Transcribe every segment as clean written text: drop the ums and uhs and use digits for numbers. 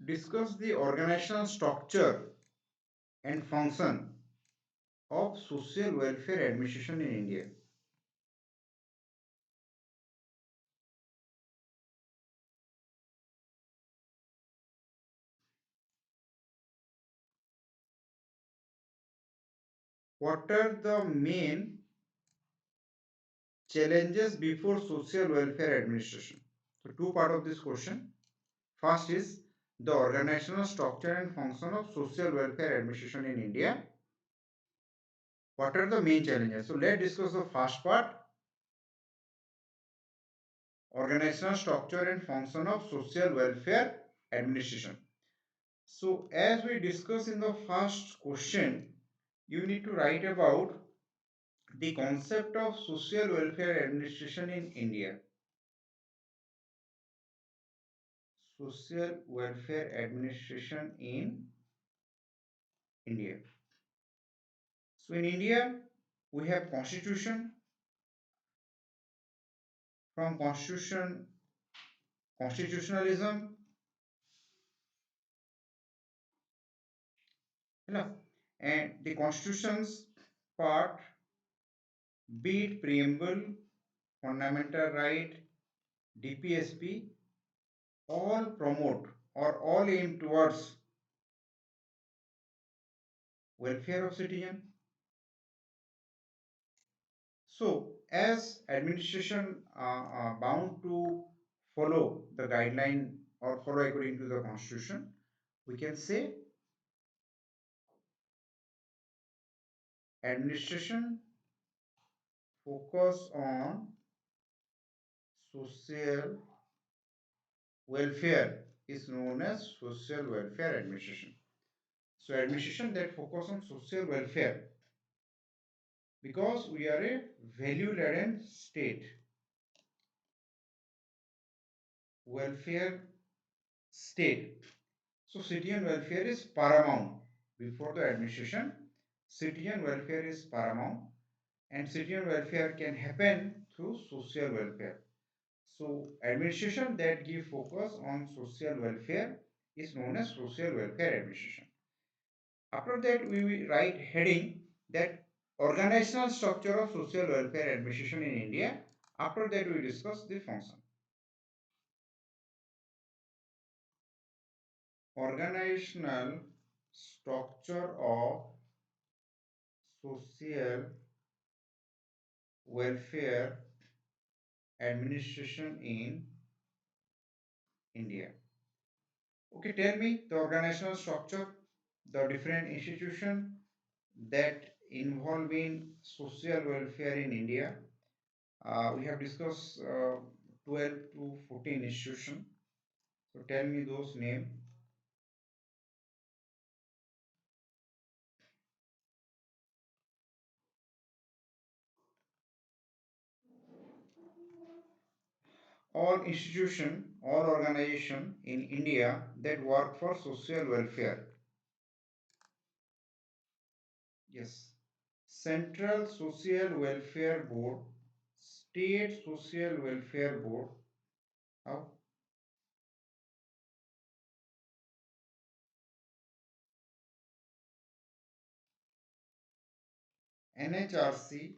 discuss the organizational structure and function of social welfare administration in India. What are the main challenges before social welfare administration? So, two part of this question. First is the organizational structure and function of social welfare administration in India. What are the main challenges? So, let's discuss the first part, organizational structure and function of social welfare administration. So, as we discussed in the first question, you need to write about the concept of social welfare administration in India. Social welfare administration in India. So, in India, we have constitution. From constitutionalism, you know, and the constitution's part, be it preamble, fundamental right, DPSP, all promote or all aim towards welfare of citizen. So, as administration bound to follow the guideline or follow according to the constitution, we can say administration focus on social welfare is known as social welfare administration. So administration that focus on social welfare, because we are a value laden state. Welfare state. So citizen welfare is paramount. Before the administration, citizen welfare is paramount, and citizen welfare can happen through social welfare. So administration that give focus on social welfare is known as social welfare administration. After that, we will write heading that organizational structure of social welfare administration in India. After that, we discuss the function. Organizational structure of social welfare administration in India. Okay, tell me the organizational structure, the different institution that involve in social welfare in India. We have discussed 12 to 14 institutions. So tell me those names. All institution, all organization in India that work for social welfare. Yes. Central Social Welfare Board, State Social Welfare Board. How? NHRC,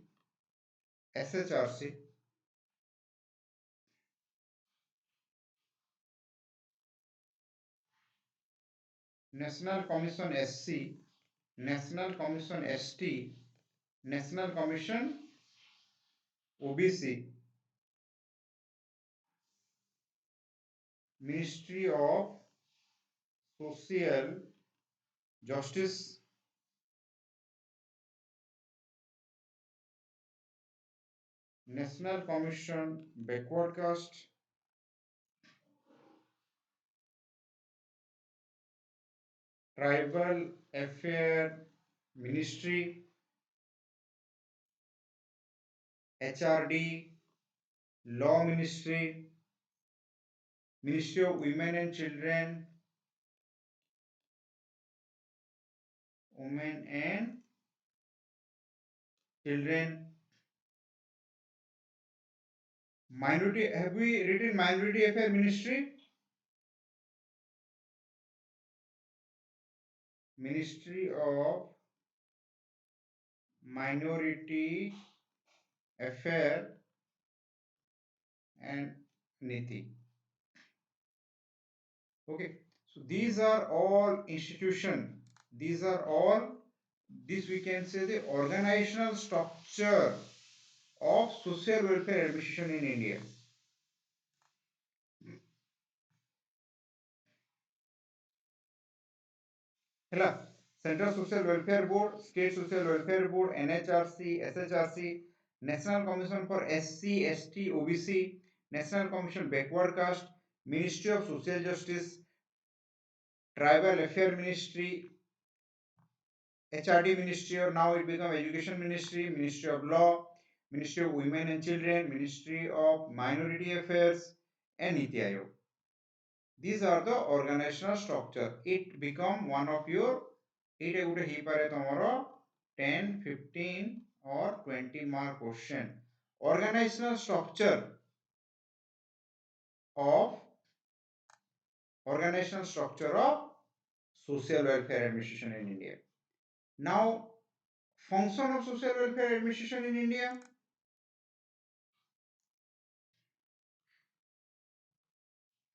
SHRC, National Commission SC, National Commission ST, National Commission OBC, Ministry of Social Justice, National Commission Backward Caste, Tribal Affair Ministry, HRD, Law Ministry, Ministry of Women and Children, Women and Children, Minority. Have we written Minority Affair Ministry? Ministry of Minority Affair and Niti. Okay, so these are all institution. These are all, this we can say, the organizational structure of social welfare administration in India. ହେଲା, Central Social Welfare Board, State Social Welfare Board, NHRC, SHRC, National Commission for SC, ST, OBC, National Commission Backward Caste, Ministry of Social Justice, Tribal Affair Ministry, HRD Ministry, or now it become Education Ministry, Ministry of Law, Ministry of Women and Children, Ministry of Minority Affairs, and Niti Aayog. These are the organizational structure. It become one of your, ଏଇଟା ଗୋଟେ ହେଇପାରେ ତମର 10, 15 or 20 mark question. Organizational structure of social welfare administration in India. Now, function of social welfare administration in India.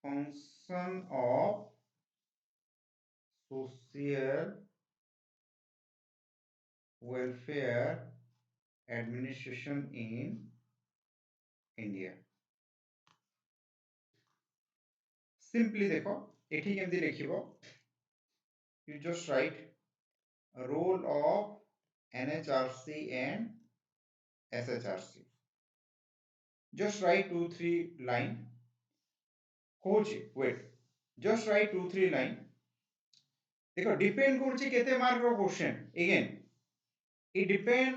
Function of social welfare administration in India. Simply देखो एठी केमती लिखिबो, you just write a role of NHRC and SHRC. Just write 2-3 line. Coach, wait. Just write 2-3 line. देखो depend करछि केते mark रो question. Again, it depend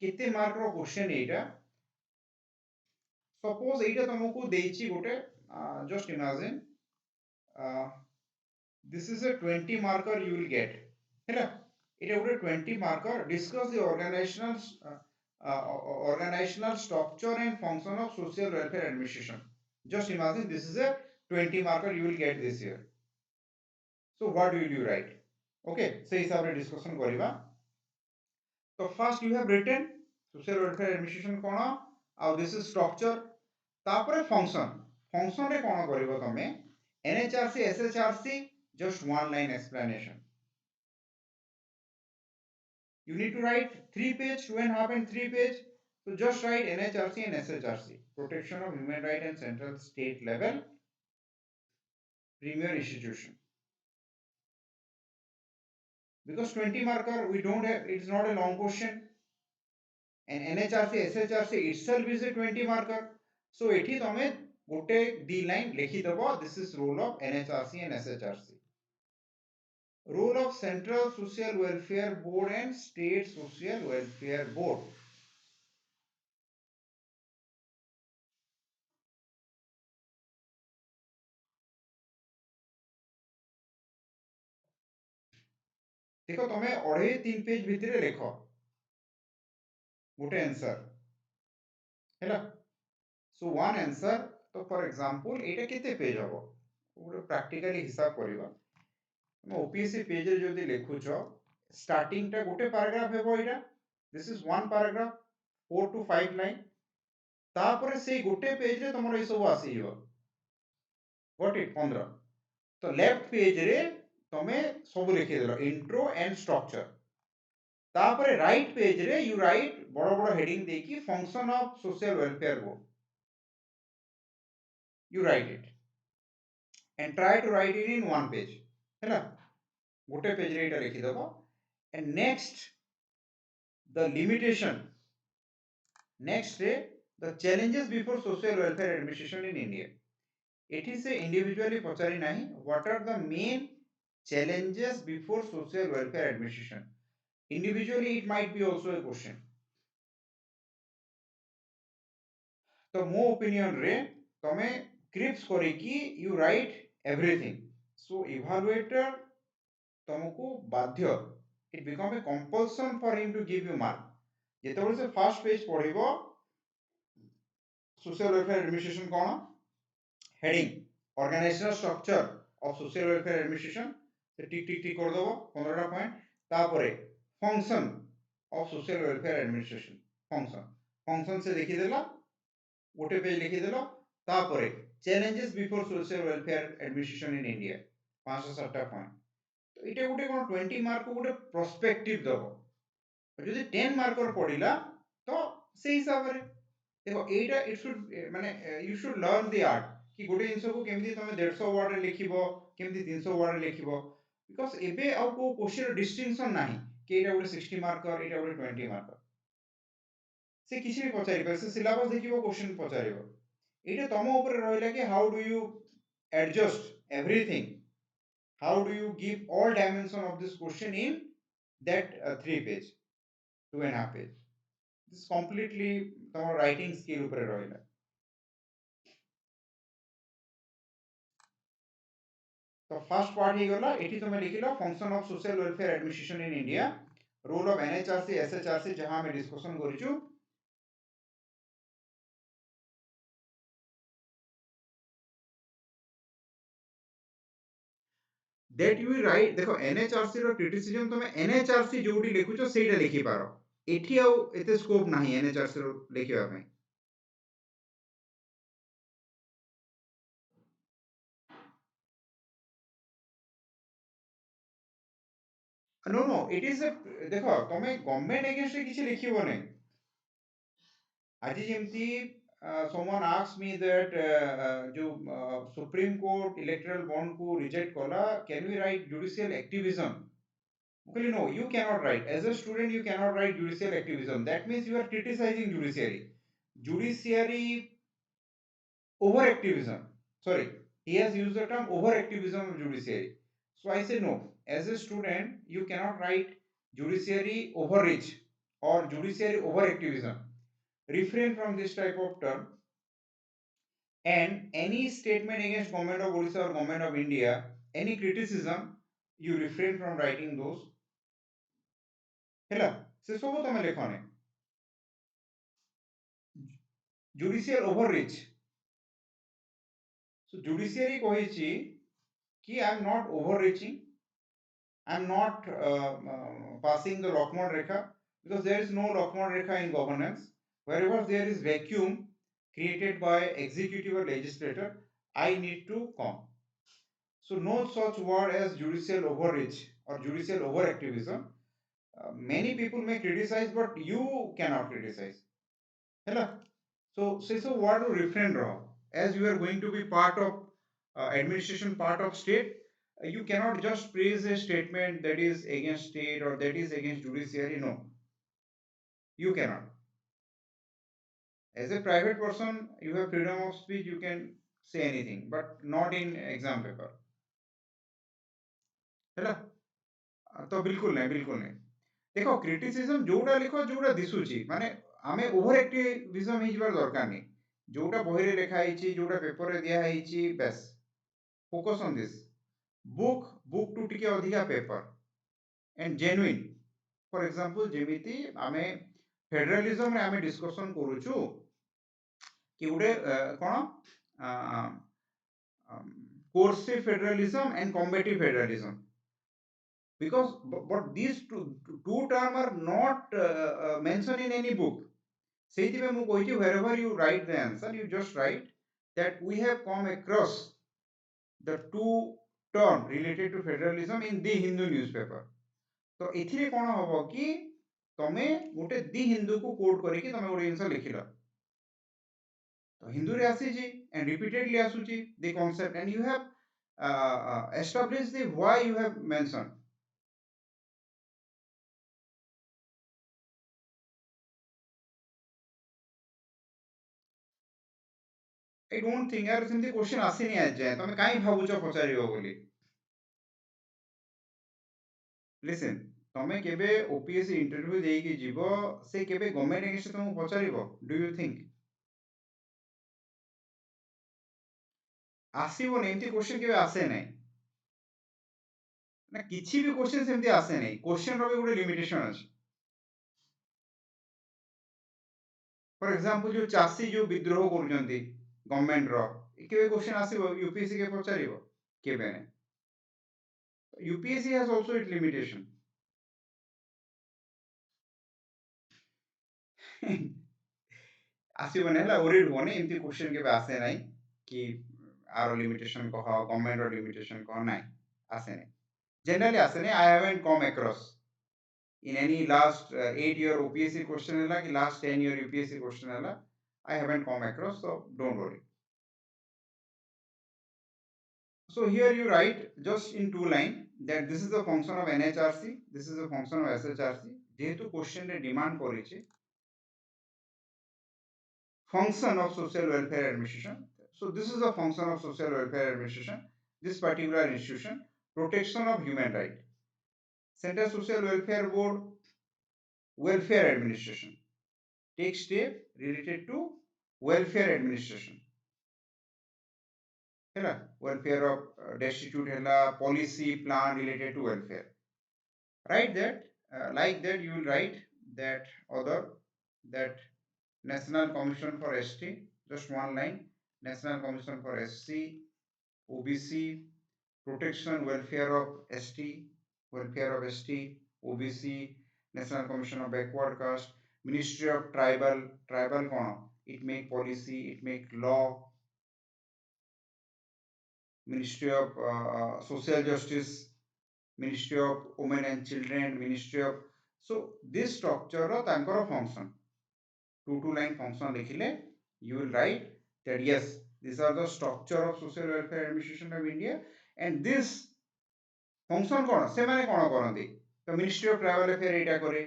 केते mark रो question एटा. Suppose एटा तुमको देछि गोटे, just imagine, this is a 20 marker you will get. हैला, एटा गोटे 20 marker. Discuss the organizational structure and function of social welfare administration. Just imagine this is a 20 marker you will get this year. So what will you write? Okay, say हिसाब रे discussion करिबा. So first you have written social welfare administration कोन, और this is structure. तापरे function रे कोन करिवो तमे, NHRC, SHRC, just one line explanation. You need to write 3 page, 2.5 and 3 page. So just write NHRC and SHRC, protection of human right and central state level premier institution. Because 20 marker we don't have, it's not a long question, and NHRC, SHRC itself is a 20 marker. So एठी तमे गोटे दी line लिखि दबो, this is role of NHRC and SHRC. Role of Central Social Welfare Board and State Social Welfare Board. देखो तमे 2.5-3 page भितरे लेखो गोटे answer हैला. So one answer, तो for example एटा केते पेज हबो, गोटे प्रैक्टिकली हिसाब करबा. OPSC पेज रे जदी लेखुछो, starting टा गोटे पैराग्राफ हेबो एटा. This is one paragraph, 4 to 5 line. तापरे से गोटे पेज रे तमरो ए सब आसी जिवो. Got it? 15. तो लेफ्ट पेज रे तमे सब लिखि देलो, इंट्रो एंड स्ट्रक्चर. तापरे राइट पेज रे यू राइट बड़ बड़ हेडिंग देकी function of social welfare board. You write it and try to write it in one page. हैला, गोटे पेज रे एटा लिखि देबो. And next, the limitation. Next, the challenges before social welfare administration in India. It is a individually पचारि नहीं. What are the main challenges before social welfare administration? Individually, it might be also a question. तो मो opinion रे तमे Cripps करिकी you write everything. So evaluator तुमको बाध्य, it become a compulsion for him to give you mark. जेतेबेले से first page पढिबो सोशल वेलफेयर एडमिनिस्ट्रेशन कोन, heading, organizational structure of social welfare administration, से टिक टिक टिक कर दबो 15टा पॉइंट तापरे function of social welfare administration function से लिखि देला गोटे पेज लिखि देला तापरे challenges before social welfare administration in India 5-7टा पॉइंट तो इटे गोटे कोन 20 मार्क गोटे पर्सपेक्टिव दबो যদি 10 মার্কর পড়িলা তো সেই হিসাବରେ দেখো এইটা ইট শুড মানে you should learn the art କି ଗୋଟେ ଜିନିଷକୁ କେମିତି ତମେ 150 ୱାର୍ଡରେ ଲେଖିବ କେମିତି 300 ୱାର୍ଡରେ ଲେଖିବ ବିକଜ ଏବେ ଆଉ କୋଉ କୋଶ୍ଚିନ୍ର ଡିଷ୍ଟିଂସନ ନାହିଁ କି ଏଇଟା ଗୋଟେ 60 ମାର୍କର ଏଇଟା ଗୋଟେ 20 ମାର୍କର ସେ କିଛି ବି ପଚାରିପାରେ ସେ ସିଲାବସ୍ ଦେଖିବ କୋଶ୍ଚିନ୍ ପଚାରିବ ଏଇଟା ତମ ଉପରେ ରହିଲା କି how do you adjust everything how do you give all dimension of this question in that 3 page 2.5 page this completely ତମ writing skill ଉପରେ ରହିଲା तो फर्स्ट पार्ट ही गला एठी तुम लिखिलो function of social welfare administration in India role of NHRC SHRC जहां हम डिस्कशन करिचु दैट यू राइट देखो एनएचआरसी रो क्रिटिसिज्म तुम एनएचआरसी जोडी लिखुचो सेटा लिखि पारो एठी आउ एते स्कोप नाही एनएचआरसी रो लिखिबा पई no no it is a देखो तुम गवर्नमेंट अगेंस्ट किछि लिखिबो नै आज जेमती someone asked me that जो सुप्रीम कोर्ट इलेक्टोरल बॉन्ड को रिजेक्ट कला can we write judicial activism okay no you cannot write as a student you cannot write judicial activism that means you are criticizing judiciary over activism sorry he has used the term over activism of judiciary so I say no as a student you cannot write judiciary overreach or judiciary over activism refrain from this type of term and any statement against government of Odisha or government of India, any criticism, you refrain from writing those. ହେଲା ସେ ସବୁ ତମେ ଲେଖନେ judicial overreach so judiciary କହିଛି कि I am not overreaching I am not passing the Lakshman Rekha because there is no Lakshman Rekha in governance wherever there is vacuum created by executive or legislator I need to come. So no such word as judicial overreach or judicial overactivism. Many people may criticize, but you cannot criticize. Hela. So say so word to refrain raw. As you are going to be part of administration, part of state, you cannot just praise a statement that is against state or that is against judiciary. No, you cannot. As a private person, you have freedom of speech. You can say anything, but not in exam paper. Hela. तो बिल्कुल नहीं देखो criticism जोटा लिखो जोटा दिसुची माने आमे over activism ही जबार दरकार नहीं जोटा बही रे लिखा हिची जोटा पेपर रे दिया हिची बस फोकस ऑन दिस बुक टू टिके अधिका paper and genuine for example जेमिति आमे फेडरलिज्म रे आमे डिस्कशन करूछु कि उडे कोन coercive federalism and combative federalism because but these two terms are not mentioned in any book ସେଇଥିପାଇଁ ମୁଁ କହିଛି wherever you write the answer you just write that we have come across the two term related to federalism in the Hindu newspaper ତ ଏଥିରେ କ'ଣ ହବ କି ତମେ ଗୋଟେ ଦି ହିନ୍ଦୁ କୁ କୋଟ୍ କରିକି ତମେ ଗୋଟେ ଜିନିଷ ଲେଖିଲ ତ ହିନ୍ଦୁରେ ଆସିଛି and repeatedly ଆସୁଛି the concept and you have established the why you have mentioned I don't think यार सेमती क्वेश्चन आसीनी आज जाए तमे काई भाबुछ पचारियो बोली लिसन तमे केबे ओपीएससी इंटरव्यू देकी जीवो से केबे गवर्नमेंट एगेंस्ट तुमको पचारिबो डू यू थिंक आसीबो नै एमती क्वेश्चन केबे आसे नै ना किछि भी क्वेश्चन सेमती आसे नै क्वेश्चन रो भी गोटे लिमिटेशन अछि फॉर एग्जांपल जो चासी जो विद्रोह करूजंती गवर्नमेंट रो केबे क्वेश्चन आसीबो यूपीएससी के पचारिबो केबे नै UPSC has also its limitation. ଆସିବନି ହେଲା ଓରିଡ୍ ହୁଅନି ଏମିତି କ୍ୱେଶ୍ଚନ୍ କେବେ ଆସେ ନାହିଁ କି ଆର ଲିମିଟେସନ୍ କହ ଗଭର୍ଣ୍ଣମେଣ୍ଟର ଲିମିଟେସନ୍ କହ ନାହିଁ ଆସେନି ଜେନେରାଲି ଆସେନି I haven't come across in any last 8 year OPSC question hela ki last 10 year UPSC question hela I haven't come across so don't worry. So here you write just in two line that this is the function of NHRC, this is the function of SHRC যেহেতু question রে demand করেছে function of social welfare administration. So this is the function of social welfare administration, this particular institution, protection of human right. Central Social Welfare Board, welfare administration, take step related to welfare administration. है welfare of destitute है policy plan related to welfare. Write that like that you will write that other that National Commission for ST, just one line, National Commission for SC, OBC, protection welfare of ST, welfare of ST, OBC, National Commission of Backward Caste, Ministry of Tribal कौन it make policy, it make law, Ministry of Social Justice, Ministry of Women and Children, Ministry of, so this structure ର ତାଙ୍କର function, two line function लिखिले you will write that yes these are the structure of social welfare administration of India and this function कौन से माने कौन करନ୍ତି तो Ministry of Tribal Affairs एटा करे,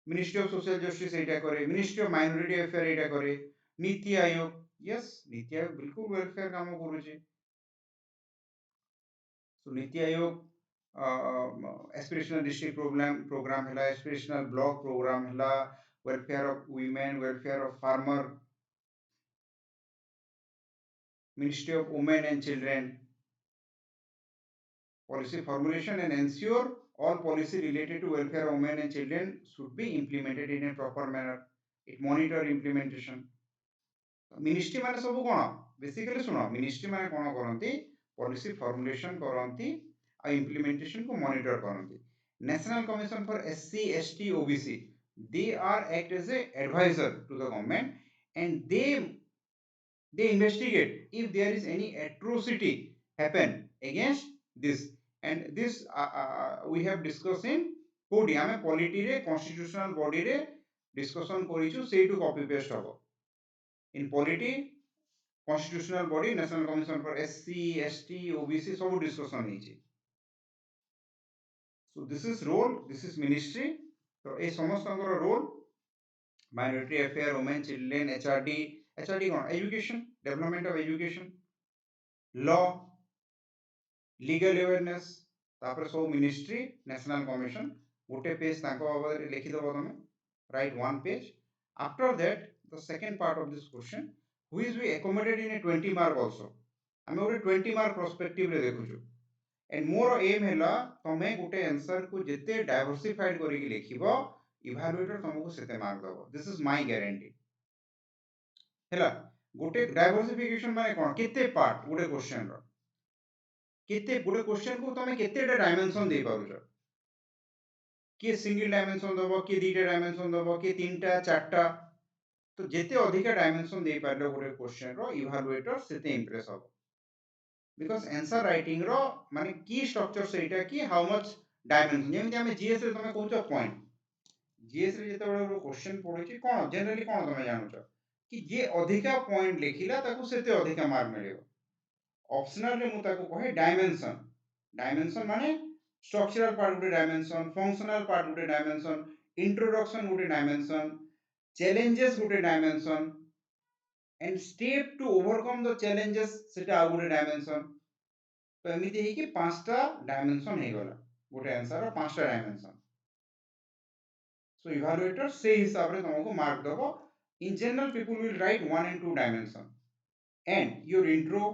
Ministry of Social Justice एटा करे, Ministry of Minority Affairs एटा करे, NITI Aayog, yes NITI Aayog बिल्कुल welfare काम करूचे. So NITI Aayog aspirational district program है, aspirational block program है, welfare of women, welfare of farmer, Ministry of Women and Children, policy formulation and ensure all policy related to welfare of women and children should be implemented in a proper manner. It monitor implementation. Ministry माने सब कौन basically सुनो ministry माने कौन करती policy formulation करती और implementation को monitor करती. National Commission for SC, ST, OBC, they are act as a advisor to the government and they investigate if there is any atrocity happen against this and this we have discussed in कोडी आमे polity रे constitutional body रे discussion करिछु सेटु copy paste हबो in polity constitutional body National Commission for SC, ST, OBC सब discussion ହେଇछि. So this is role, this is ministry. तो ए समस्तଙ୍କର role minority affair, women, children, HRD कौन education, development of education, law, legal awareness, तापर सब ministry national commission गोटे page तांको बाबद लिखि दबो तमे, write one page. After that the second part of this question which we accommodated in a 20 mark also हमें गोटे 20 mark perspective रे देखुछु and मोर aim हैला तमे गोटे आंसर को जते डाइवर्सिफाइड करी कि लिखिबो इवैल्यूएटर तुमको सेते मार्क दबो. This is my guarantee हैला. गोटे डाइवर्सिफिकेशन माने कोन केते पार्ट गोटे क्वेश्चन रो केते गोटे क्वेश्चन को तमे केतेटा डायमेंशन दे पारुछ, किए सिंगल डायमेंशन दबो, किए दुईटा डायमेंशन दबो, किए तीनटा चारटा, तो जेते अधिका डायमेंशन दे पारलो गोटे क्वेश्चन रो इवैल्यूएटर सेते इंप्रेस हो बिकॉज़ आंसर राइटिंग रो माने की स्ट्रक्चर सेटा कि हाउ मच डायमेंशन जेमिति हमें जीएस रे तमे कहउछ पॉइंट जीएस रे जेते बडो क्वेश्चन पढिछि कोन जनरली कोन तमे जानुछ कि जे अधिका पॉइंट लिखिला ताकू सेते अधिका मार्क मिलियो. ऑप्शनल रे मु ताकू कहे डायमेंशन माने स्ट्रक्चरल पार्ट गुटे डायमेंशन, फंक्शनल पार्ट गुटे डायमेंशन, इंट्रोडक्शन गुटे डायमेंशन, challenges गुटे dimension and step to overcome the challenges सेटा आ गुटे डायमेंशन. तो एमिति हे कि पांचटा डायमेंशन हे गला गुटे आंसर रो पांचटा डायमेंशन. सो इवैल्यूएटर से हिसाब रे तुमको मार्क दबो. In general people will write 1 and 2 dimension and your intro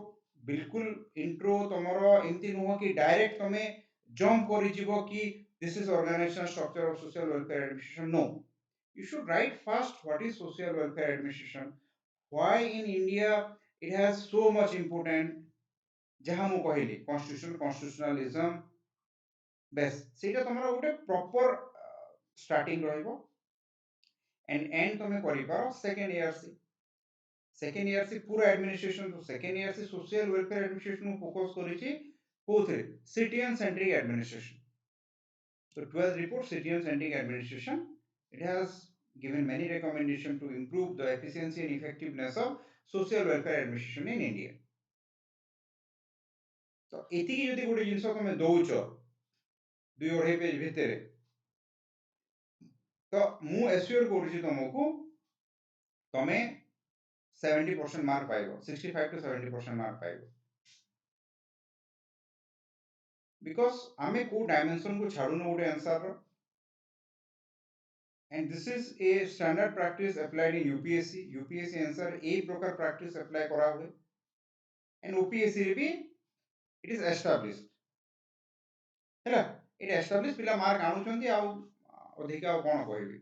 बिल्कुल इंट्रो तमरो एमती नुह कि डायरेक्ट तमे जंप करि जिवो कि this is organisation structure of social welfare administration. No, you should write first what is social welfare administration, why in India it has so much important, jaha mu कहली constitution, constitutionalism, base सेटा तमरा गोटे proper starting रहइबो and तमे करि पारो second year से पूरा administration तो second year से social welfare administration को फोकस करिछि कोथे citizen centric administration. So 12th report citizen centric administration, it has given many recommendations to improve the efficiency and effectiveness of social welfare administration in India. तो एतिकी जदि गोटे जिनस तमे दउछ 2-2.5 page भितरे तो मु एश्योर करूछि तुमको तमे 70% मार्क पाइबो 65 to 70% मार्क पाइबो बिकॉज आमे को डायमेंशन को छाडुनो गोटे आंसर रो and this is a standard practice applied in UPSC answer a प्रकार practice apply करा हुए and OPSC रे भी it is established हैला it established पिला मार्क आनु चंती आ अधिका कोन कहबी.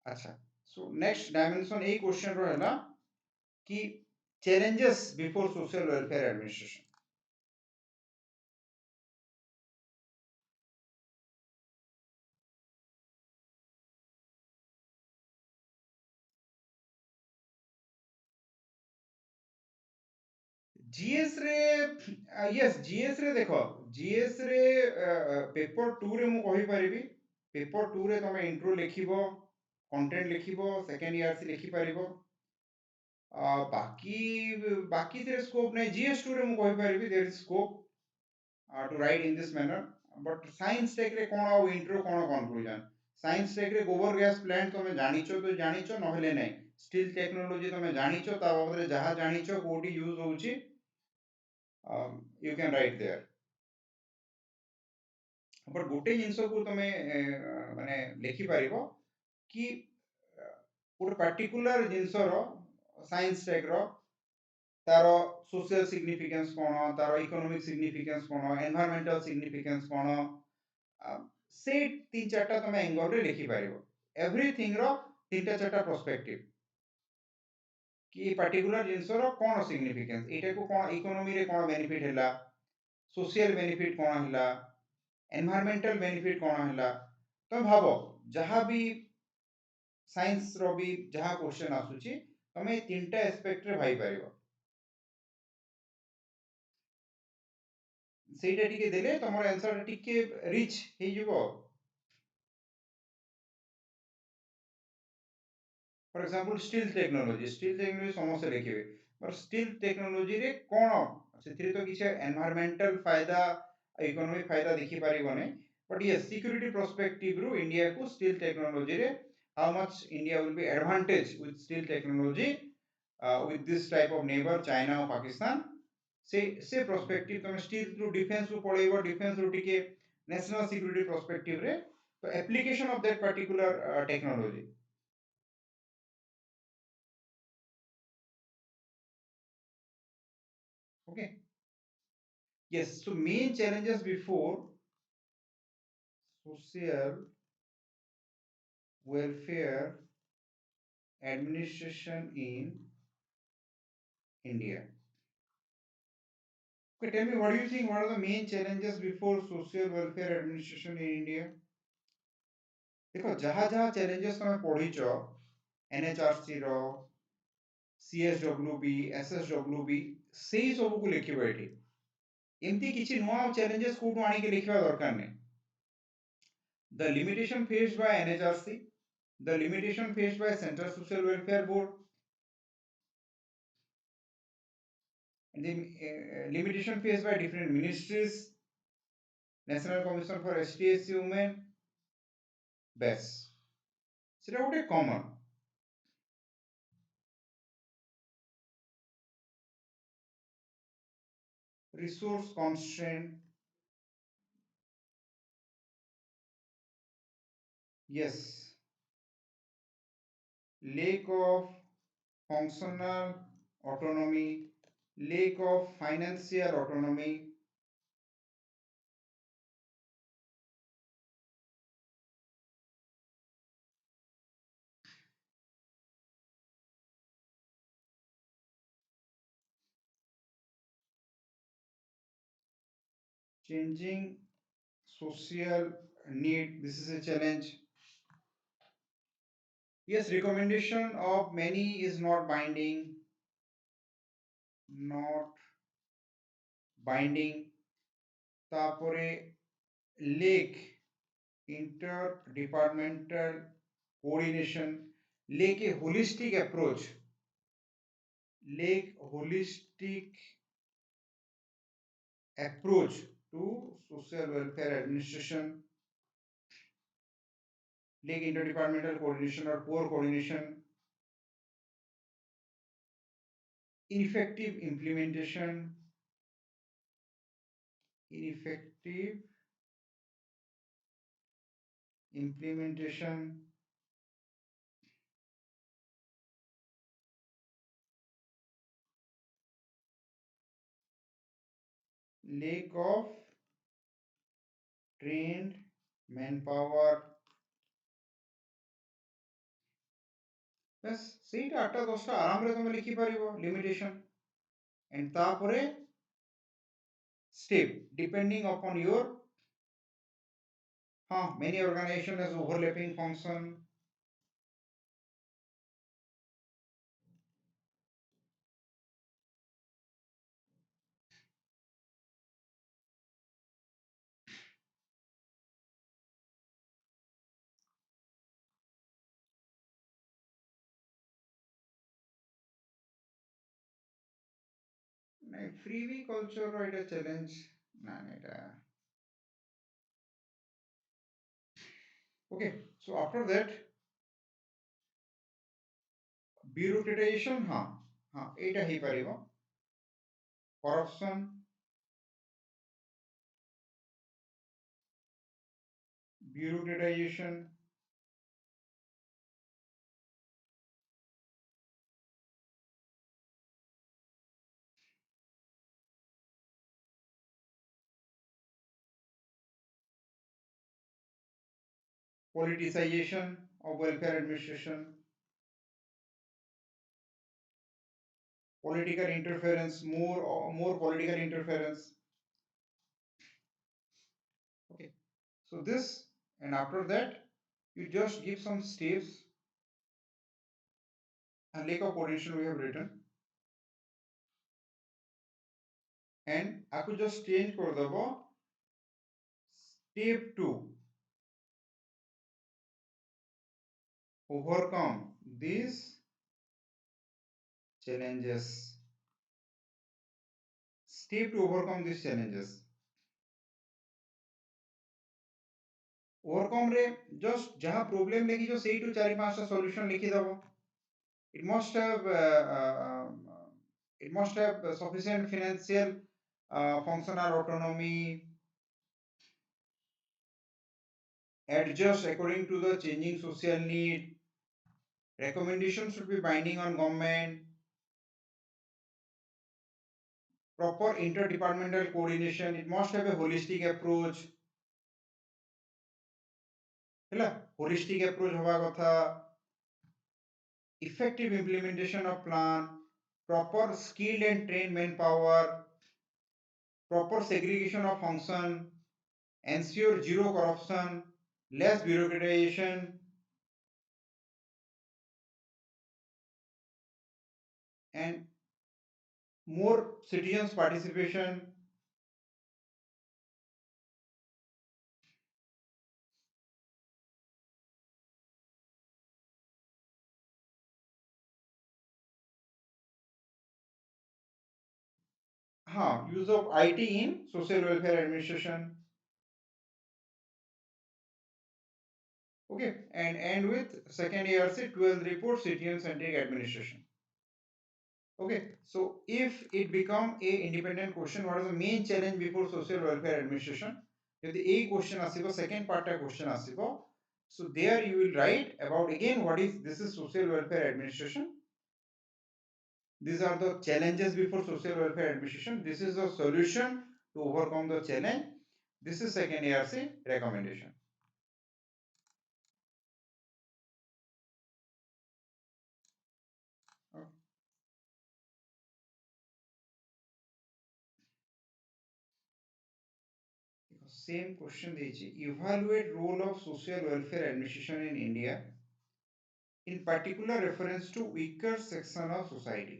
अच्छा सो नेक्स्ट डायमेंशन ए क्वेश्चन रो हैला कि challenges before social welfare administration. GS रे यस जीएस रे देखो जीएस रे पेपर 2 रे मु कहि परिबी पेपर 2 रे तमे इंट्रो लिखिबो कंटेंट लिखिबो सेकंड ईयर से लिखि परिबो बाकी बाकी से स्कोप नै जीएस 2 रे मु कहि परिबी there is scope to write in this manner but science tech रे कोन आ इंट्रो कोन कंक्लूजन साइंस टेक रे गोबर गैस प्लांट तमे जानिचो तो जानिचो नहले नै स्टील टेक्नोलॉजी तमे जानिचो ता बाबत रे जहा जानिचो कोडी यूज होउची you can write there but गोटे जिंस को तमे माने लिखि परिबो कि गोटे पर्टिकुलर जिंस रो साइंस टेक रो तारो सोशल सिग्निफिकेंस कोन तारो इकोनॉमिक सिग्निफिकेंस कोन एनवायरमेंटल सिग्निफिकेंस कोन से तीन चारटा तमे एंगल रे लिखि परिबो एवरीथिंग रो तीनटा चारटा पर्सपेक्टिव कि पर्टिकुलर जिंस रो कोन सिग्निफिकेंस एटा को कोन इकोनॉमी रे कोन बेनिफिट हैला सोशल बेनिफिट कोन हैला एनवायरमेंटल बेनिफिट कोन हैला तो भाबो जहां भी साइंस रो भी जहां क्वेश्चन आसुची तमे तीनटा एस्पेक्ट रे भाई परिबो सेटा टिके देले तमर आंसर टिके रिच हे जइबो. फॉर एग्जांपल स्टील टेक्नोलॉजी समस्या लिखिबे पर स्टील टेक्नोलॉजी रे कोन सेथिरे तो किछ एनवायरमेंटल फायदा इकोनॉमिक फायदा देखि पारिबो नै बट ये सिक्योरिटी पर्सपेक्टिव रू इंडिया को स्टील टेक्नोलॉजी रे how much India will be advantage with steel technology with this type of neighbor China or Pakistan से पर्सपेक्टिव तमे स्टील थ्रू डिफेंस रू पळेबो डिफेंस रू टिके नेशनल सिक्योरिटी पर्सपेक्टिव रे तो application of that particular technology. Okay. Yes, so main challenges before social welfare administration in India. Okay, tell me what do you think? What are the main challenges before social welfare administration in India? देखो जहाँ जहाँ challenges तमे पढ़ीचो NHRC रो CSWB SSWB सेही सब को लिखिबो एठी एमती किछि नुवा challenges कोठु आनी के लिखिबा दरकार नै. The limitation faced by NHRC, the limitation faced by Central Social Welfare Board, and the limitation faced by different ministries, National Commission for STSC Women, BES. সেটা ওটা common. Resource constraint, yes. Lack of functional autonomy, lack of financial autonomy, changing social need. This is a challenge. Yes, recommendation of many is not binding, not binding. তারপরে lake interdepartmental coordination, lake a holistic approach, lake holistic approach to social welfare administration, lake interdepartmental coordination or poor coordination, ineffective implementation, ineffective implementation, lack of trained manpower. बस ସେଇଟା 8ଟା 10ଟା ଆରାମରେ ତମେ ଲେଖିପାରିବ limitation and ତାପରେ step depending upon your many organization has overlapping function. Freebie culture এটা challenge না এটা okay. So after that bureaucratization এটা ହେଇପାରିବ corruption, bureaucratization, politicization of welfare administration, political interference, more political interference. Okay, so this and after that you just give some steps and lack of coordination we have written and aku just change করে দেব step 2 overcome these challenges, step to overcome these challenges. overcome रे just जहाँ problem लेखिଛ ସେଇଠୁ 4-5ଟା solution ଲେଖିଦେବ. it must have it must have sufficient financial functional autonomy, adjust according to the changing social need, recommendations should be binding on government, proper interdepartmental coordination, it must have a holistic approach. ହେଲା holistic approach হବା কথা, effective implementation of plan, proper skilled and trained manpower, proper segregation of function, ensure zero corruption, less bureaucratization, and more citizens participation. Use of IT in social welfare administration. Okay, and end with second ARC 12 report citizen centric administration. Okay, so if it become a independent question, what is the main challenge before social welfare administration? If the A question asibo, second part question asibo, so there you will write about again what is this is social welfare administration. These are the challenges before social welfare administration. This is the solution to overcome the challenge. This is second ARC recommendation. Same question ଦେଇଛି, evaluate role of social welfare administration in India, in particular reference to weaker section of society.